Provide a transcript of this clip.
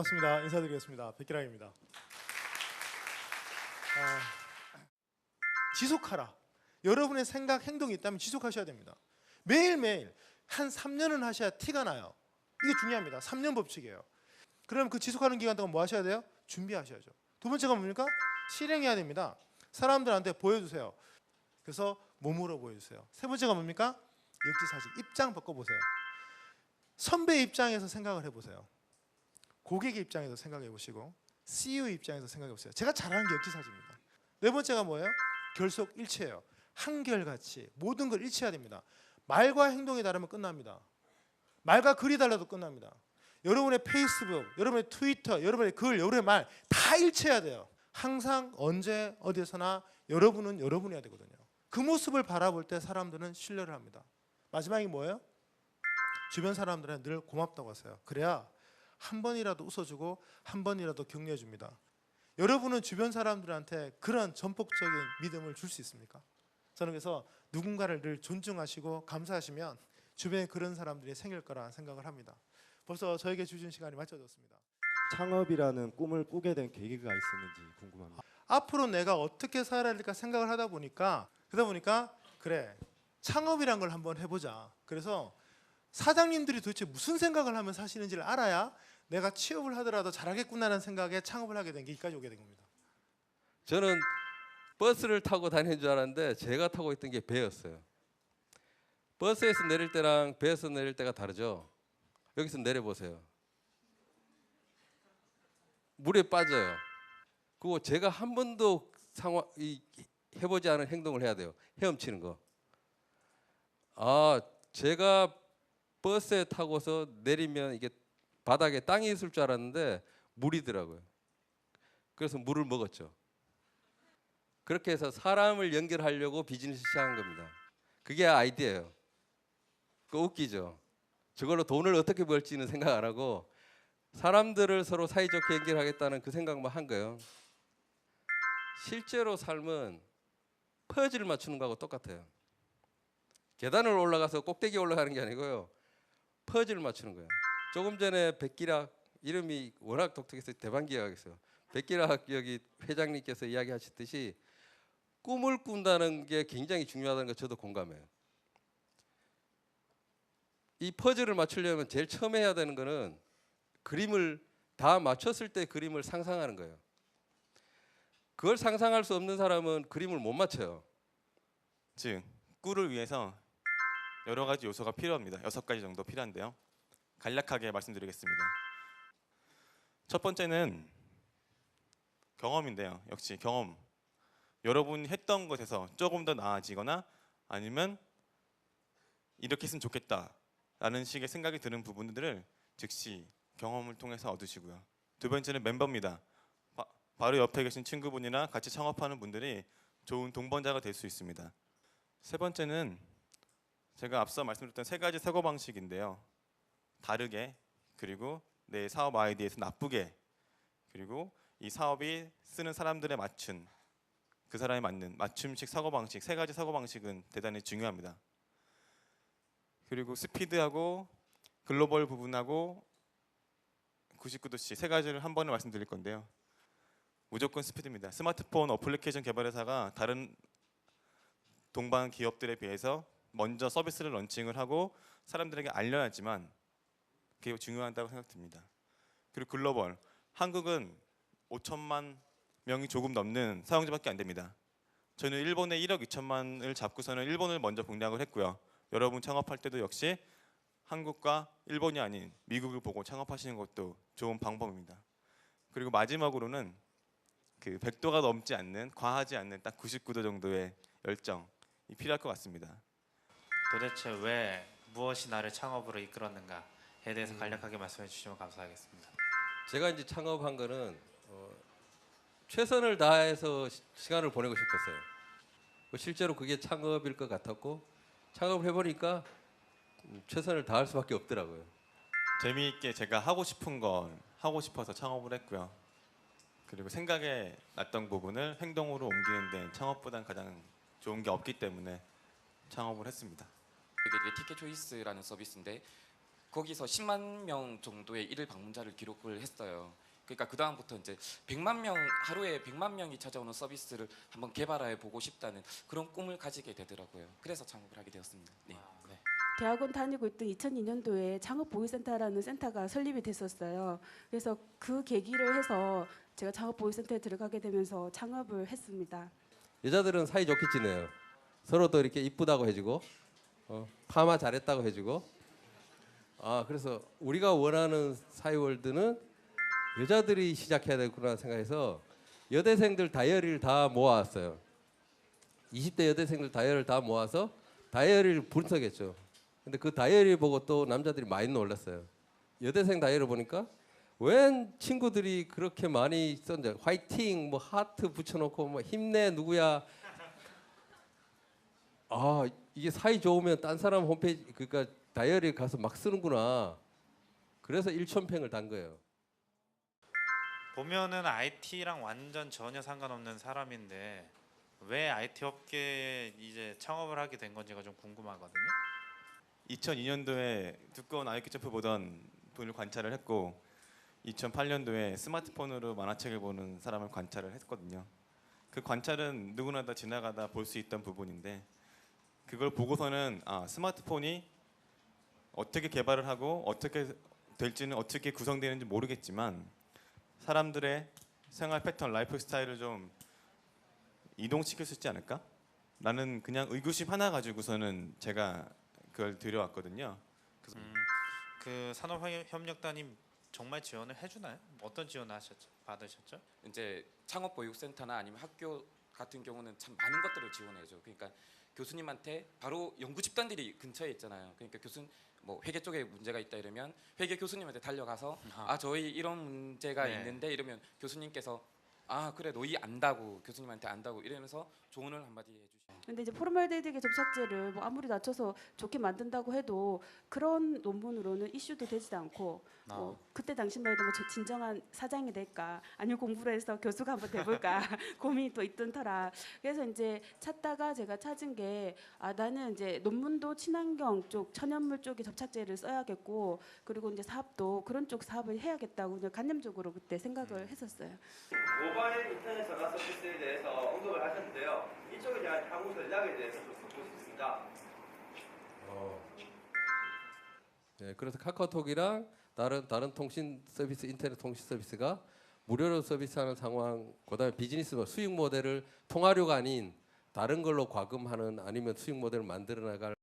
반갑습니다. 인사드리겠습니다. 백기랑입니다. 지속하라. 여러분의 생각, 행동이 있다면 지속하셔야 됩니다. 매일매일 한 3년은 하셔야 티가 나요. 이게 중요합니다. 3년 법칙이에요. 그럼 그 지속하는 기간 동안 뭐 하셔야 돼요? 준비하셔야죠. 두 번째가 뭡니까? 실행해야 됩니다. 사람들한테 보여주세요. 그래서 몸으로 보여주세요. 세 번째가 뭡니까? 역지사지. 입장 바꿔보세요. 선배 입장에서 생각을 해보세요. 고객의 입장에서 생각해 보시고 CEO 입장에서 생각해 보세요. 제가 잘하는 게 역지사지입니다. 네 번째가 뭐예요? 결속일치예요. 한결같이 모든 걸 일치해야 됩니다. 말과 행동이 다르면 끝납니다. 말과 글이 달라도 끝납니다. 여러분의 페이스북, 여러분의 트위터, 여러분의 글, 여러분의 말 다 일치해야 돼요. 항상 언제 어디서나 여러분은 여러분이어야 되거든요. 그 모습을 바라볼 때 사람들은 신뢰를 합니다. 마지막이 뭐예요? 주변 사람들은 늘 고맙다고 하세요. 그래야 한 번이라도 웃어주고 한 번이라도 격려해줍니다. 여러분은 주변 사람들한테 그런 전폭적인 믿음을 줄 수 있습니까? 저는 그래서 누군가를 늘 존중하시고 감사하시면 주변에 그런 사람들이 생길 거라 생각을 합니다. 벌써 저에게 주신 시간이 맞춰졌습니다. 창업이라는 꿈을 꾸게 된 계기가 있었는지 궁금합니다. 앞으로 내가 어떻게 살아야 될까 생각을 하다 보니까 그래 창업이란 걸 한번 해보자. 그래서 사장님들이 도대체 무슨 생각을 하면 사시는지를 알아야 내가 취업을 하더라도 잘하겠구나라는 생각에 창업을 하게 된 게 여기까지 오게 된 겁니다. 저는 버스를 타고 다니는 줄 알았는데 제가 타고 있던 게 배였어요. 버스에서 내릴 때랑 배에서 내릴 때가 다르죠. 여기서 내려보세요. 물에 빠져요. 그리고 제가 한 번도 해보지 않은 행동을 해야 돼요. 헤엄치는 거. 제가 버스에 타고서 내리면 이게 바닥에 땅이 있을 줄 알았는데 물이더라고요. 그래서 물을 먹었죠. 그렇게 해서 사람을 연결하려고 비즈니스 시작한 겁니다. 그게 아이디어예요. 그거 웃기죠. 저걸로 돈을 어떻게 벌지는 생각 안 하고 사람들을 서로 사이좋게 연결하겠다는 그 생각만 한 거예요. 실제로 삶은 퍼즐을 맞추는 거하고 똑같아요. 계단을 올라가서 꼭대기에 올라가는 게 아니고요. 퍼즐을 맞추는 거예요. 조금 전에 백기락 이름이 워낙 독특해서 대박 기억하겠어요. 백기락 여기 회장님께서 이야기하셨듯이 꿈을 꾼다는 게 굉장히 중요하다는 거 저도 공감해요. 이 퍼즐을 맞추려면 제일 처음 해야 되는 거는 그림을 다 맞췄을 때 그림을 상상하는 거예요. 그걸 상상할 수 없는 사람은 그림을 못 맞춰요. 즉, 꿀을 위해서 여러 가지 요소가 필요합니다. 6가지 정도 필요한데요. 간략하게 말씀드리겠습니다. 첫 번째는 경험인데요. 역시 경험. 여러분이 했던 것에서 조금 더 나아지거나 아니면 이렇게 했으면 좋겠다라는 식의 생각이 드는 부분들을 즉시 경험을 통해서 얻으시고요. 두 번째는 멤버입니다. 바로 옆에 계신 친구분이나 같이 창업하는 분들이 좋은 동반자가 될 수 있습니다. 세 번째는 제가 앞서 말씀드렸던 3가지 사고방식인데요. 다르게, 그리고 내 사업 아이디어에서 나쁘게, 그리고 이 사업이 쓰는 사람들에 맞춘 그 사람에 맞는 맞춤식 사고방식, 3가지 사고방식은 대단히 중요합니다. 그리고 스피드하고 글로벌 부분하고 99도씨 3가지를 한 번에 말씀드릴 건데요. 무조건 스피드입니다. 스마트폰 어플리케이션 개발회사가 다른 동반 기업들에 비해서 먼저 서비스를 런칭을 하고 사람들에게 알려야지만 그게 중요하다고 생각됩니다. 그리고 글로벌, 한국은 5천만 명이 조금 넘는 사용자밖에 안 됩니다. 저희는 일본에 1억 2천만을 잡고서는 일본을 먼저 공략을 했고요. 여러분 창업할 때도 역시 한국과 일본이 아닌 미국을 보고 창업하시는 것도 좋은 방법입니다. 그리고 마지막으로는 그 100도가 넘지 않는, 과하지 않는 딱 99도 정도의 열정이 필요할 것 같습니다. 도대체 왜 무엇이 나를 창업으로 이끌었는가에 대해서 간략하게 말씀해 주시면 감사하겠습니다. 제가 이제 창업한 거는 최선을 다해서 시간을 보내고 싶었어요. 실제로 그게 창업일 것 같았고 창업을 해보니까 최선을 다할 수밖에 없더라고요. 재미있게 제가 하고 싶은 건 하고 싶어서 창업을 했고요. 그리고 생각에 났던 부분을 행동으로 옮기는 데는 창업보다는 가장 좋은 게 없기 때문에 창업을 했습니다. 이게 티켓 초이스라는 서비스인데 거기서 10만 명 정도의 일일 방문자를 기록을 했어요. 그러니까 그 다음부터 이제 100만 명 하루에 100만 명이 찾아오는 서비스를 한번 개발해 보고 싶다는 그런 꿈을 가지게 되더라고요. 그래서 창업을 하게 되었습니다. 네. 네. 대학원 다니고 있던 2002년도에 창업보유센터라는 센터가 설립이 됐었어요. 그래서 그 계기를 해서 제가 창업보유센터에 들어가게 되면서 창업을 했습니다. 여자들은 사이 좋게 지내요. 서로도 이렇게 이쁘다고 해주고 파마 잘했다고 해주고. 그래서 우리가 원하는 사이월드는 여자들이 시작해야 되구나 생각해서 여대생들 다이어리를 다 모아왔어요. 20대 여대생들 다이어리를 다 모아서 다이어리를 분석했죠. 근데 그 다이어리 보고 또 남자들이 많이 놀랐어요. 여대생 다이어리 보니까 웬 친구들이 그렇게 많이 썼는지 화이팅 뭐 하트 붙여놓고 뭐 힘내 누구야. 이게 사이 좋으면 딴 사람 홈페이지 그러니까 다이어리 가서 막 쓰는구나. 그래서 일천평을 단 거예요. 보면은 IT랑 완전 전혀 상관없는 사람인데 왜 IT 업계에 이제 창업을 하게 된 건지가 좀 궁금하거든요. 2002년도에 두꺼운 아이큐 점프 보던 분을 관찰을 했고 2008년도에 스마트폰으로 만화책을 보는 사람을 관찰을 했거든요. 그 관찰은 누구나 다 지나가다 볼 수 있던 부분인데 그걸 보고서는 스마트폰이 어떻게 개발을 하고 어떻게 될지는 어떻게 구성되는지 모르겠지만 사람들의 생활 패턴, 라이프 스타일을 좀 이동시킬 수 있지 않을까? 라는 그냥 의구심 하나 가지고서는 제가 그걸 들여왔거든요. 그 산업협력단이 정말 지원을 해주나요? 어떤 지원을 받으셨죠? 이제 창업보육센터나 아니면 학교 같은 경우는 참 많은 것들을 지원해줘. 그러니까 교수님한테 바로 연구 집단들이 근처에 있잖아요. 그러니까 교수님 뭐 회계 쪽에 문제가 있다 이러면 회계 교수님한테 달려가서 저희 이런 문제가 네. 있는데 이러면 교수님께서 그래 너희 안다고 교수님한테 안다고 이러면서 조언을 한마디 해주시죠. 근데 이제 포르말데히드 접착제를 뭐 아무리 낮춰서 좋게 만든다고 해도 그런 논문으로는 이슈도 되지도 않고 그때 당시만 해도 뭐 진정한 사장이 될까 아니면 공부를 해서 교수가 한번 돼볼까 고민이 또 있던 터라 그래서 이제 찾다가 제가 찾은 게 나는 이제 논문도 친환경 쪽 천연물 쪽의 접착제를 써야겠고 그리고 이제 사업도 그런 쪽 사업을 해야겠다고 그냥 관념적으로 그때 생각을 했었어요. 모바일 인터넷 전화 서비스에 대해서 언급을 하셨는데요. 이쪽에 대한 향후 전략에 대해서 좀 듣고 싶습니다. 네, 그래서 카카오톡이랑 다른 통신 서비스, 인터넷 통신 서비스가 무료로 서비스하는 상황, 그다음에 비즈니스 수익 모델을 통화료가 아닌 다른 걸로 과금하는 아니면 수익 모델을 만들어 나갈